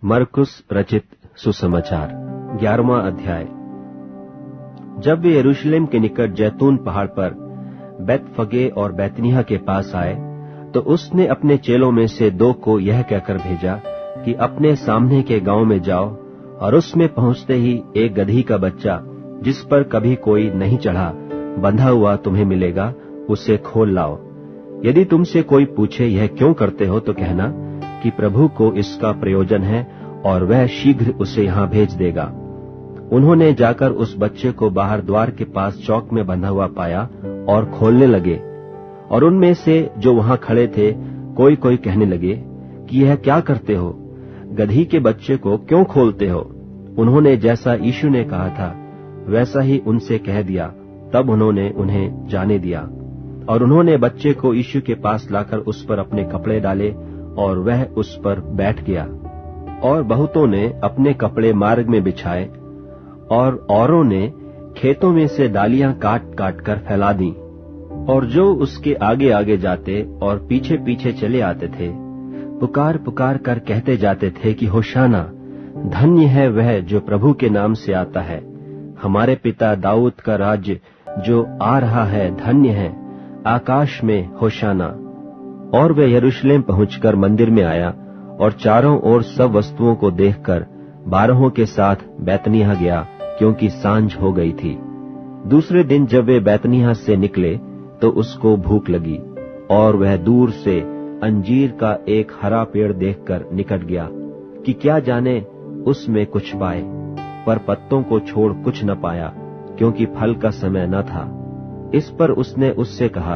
मरकुस रचित सुसमाचार 11वां अध्याय। जब वे यरूशलेम के निकट जैतून पहाड़ पर बैतफगे और बैतनिय्याह के पास आए, तो उसने अपने चेलों में से 2 को यह कहकर भेजा कि अपने सामने के गांव में जाओ और उसमें पहुंचते ही एक गदही का बच्चा, जिस पर कभी कोई नहीं चढ़ा, बंधा हुआ तुम्हें मिलेगा, उसे खोल लाओ। यदि तुमसे कोई पूछे यह क्यों करते हो, तो कहना कि प्रभु को इसका प्रयोजन है और वह शीघ्र उसे यहाँ भेज देगा। उन्होंने जाकर उस बच्चे को बाहर द्वार के पास चौक में बंधा हुआ पाया और खोलने लगे। और उनमें से जो वहां खड़े थे कोई कोई कहने लगे कि यह क्या करते हो, गदही के बच्चे को क्यों खोलते हो? उन्होंने जैसा यीशु ने कहा था वैसा ही उनसे कह दिया। तब उन्होंने उन्हें जाने दिया। और उन्होंने बच्चे को यीशु के पास लाकर उस पर अपने कपड़े डाले और वह उस पर बैठ गया। और बहुतों ने अपने कपड़े मार्ग में बिछाए और औरों ने खेतों में से डालियां काट काट कर फैला दी। और जो उसके आगे आगे जाते और पीछे पीछे चले आते थे, पुकार पुकार कर कहते जाते थे कि होशाना, धन्य है वह जो प्रभु के नाम से आता है, हमारे पिता दाऊद का राज्य जो आ रहा है धन्य है, आकाश में होशाना। और वे यरूशलेम पहुंचकर मंदिर में आया और चारों ओर सब वस्तुओं को देखकर 12 के साथ बैतनिय्याह गया, क्योंकि सांझ हो गई थी। दूसरे दिन जब वे बैतनिय्याह से निकले तो उसको भूख लगी, और वह दूर से अंजीर का एक हरा पेड़ देखकर निकट गया कि क्या जाने उसमें कुछ पाए, पर पत्तों को छोड़ कुछ न पाया, क्योंकि फल का समय न था। इस पर उसने उससे कहा,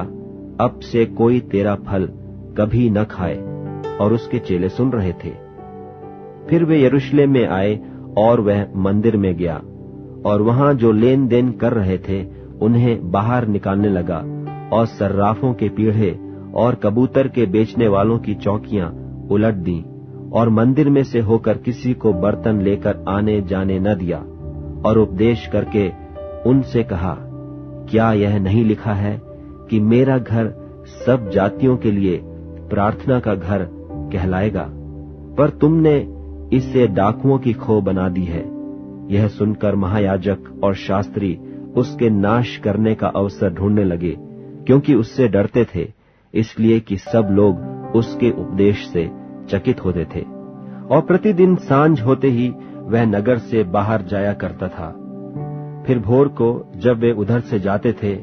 अब से कोई तेरा फल कभी न खाए। और उसके चेले सुन रहे थे। फिर वे यरूशलेम में आए और वह मंदिर में गया, और वहां जो लेन देन कर रहे थे उन्हें बाहर निकालने लगा, और सर्राफों के पीढ़े और कबूतर के बेचने वालों की चौकियां उलट दी, और मंदिर में से होकर किसी को बर्तन लेकर आने जाने न दिया। और उपदेश करके उनसे कहा, क्या यह नहीं लिखा है कि मेरा घर सब जातियों के लिए प्रार्थना का घर कहलाएगा? पर तुमने इसे डाकुओं की खो बना दी है। यह सुनकर महायाजक और शास्त्री उसके नाश करने का अवसर ढूंढने लगे, क्योंकि उससे डरते थे, इसलिए कि सब लोग उसके उपदेश से चकित होते थे। और प्रतिदिन सांझ होते ही वह नगर से बाहर जाया करता था। फिर भोर को जब वे उधर से जाते थे,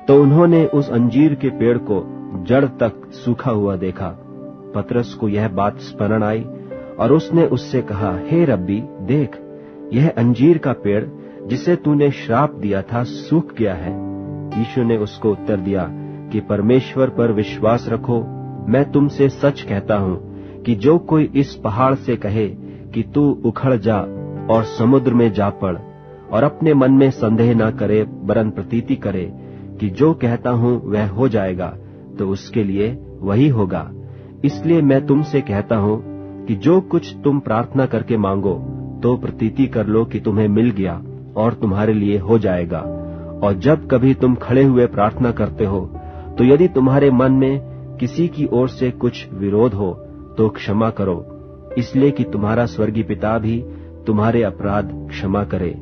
तो उन्होंने उस अंजीर के पेड़ को जड़ तक सूखा हुआ देखा। पतरस को यह बात स्मरण आई, और उसने उससे कहा, हे रब्बी, देख, यह अंजीर का पेड़ जिसे तूने श्राप दिया था सूख गया है। यीशु ने उसको उत्तर दिया कि परमेश्वर पर विश्वास रखो। मैं तुमसे सच कहता हूँ कि जो कोई इस पहाड़ से कहे कि तू उखड़ जा और समुद्र में जा पड़, और अपने मन में संदेह न करे, वरन प्रतीति करे कि जो कहता हूँ वह हो जाएगा, तो उसके लिए वही होगा। इसलिए मैं तुमसे कहता हूँ कि जो कुछ तुम प्रार्थना करके मांगो, तो प्रतीति कर लो कि तुम्हें मिल गया और तुम्हारे लिए हो जाएगा। और जब कभी तुम खड़े हुए प्रार्थना करते हो, तो यदि तुम्हारे मन में किसी की ओर से कुछ विरोध हो, तो क्षमा करो, इसलिए कि तुम्हारा स्वर्गीय पिता भी तुम्हारे अपराध क्षमा करे।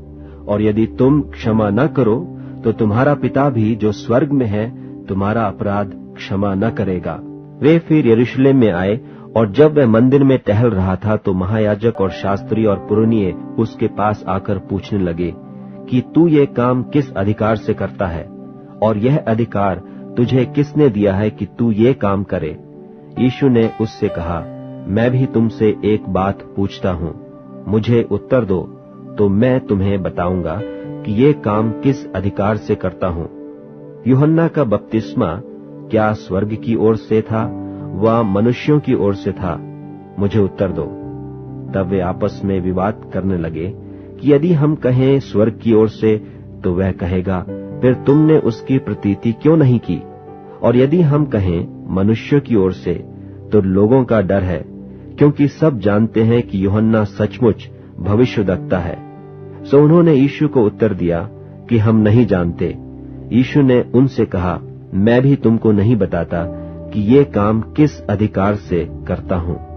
और यदि तुम क्षमा न करो, तो तुम्हारा पिता भी जो स्वर्ग में है तुम्हारा अपराध क्षमा न करेगा। वे फिर यरूशलेम में आए, और जब वह मंदिर में टहल रहा था, तो महायाजक और शास्त्री और पुरनिये उसके पास आकर पूछने लगे कि तू ये काम किस अधिकार से करता है, और यह अधिकार तुझे किसने दिया है कि तू ये काम करे? यीशु ने उससे कहा, मैं भी तुमसे एक बात पूछता हूँ, मुझे उत्तर दो, तो मैं तुम्हें बताऊंगा कि ये काम किस अधिकार से करता हूँ। यूहन्ना का बपतिस्मा क्या स्वर्ग की ओर से था व मनुष्यों की ओर से था? मुझे उत्तर दो। तब वे आपस में विवाद करने लगे कि यदि हम कहें स्वर्ग की ओर से, तो वह कहेगा, फिर तुमने उसकी प्रतीति क्यों नहीं की? और यदि हम कहें मनुष्यों की ओर से, तो लोगों का डर है, क्योंकि सब जानते हैं कि यूहन्ना सचमुच भविष्यद्वक्ता है। सो उन्होंने यीशु को उत्तर दिया कि हम नहीं जानते। यीशु ने उनसे कहा, मैं भी तुमको नहीं बताता कि ये काम किस अधिकार से करता हूँ।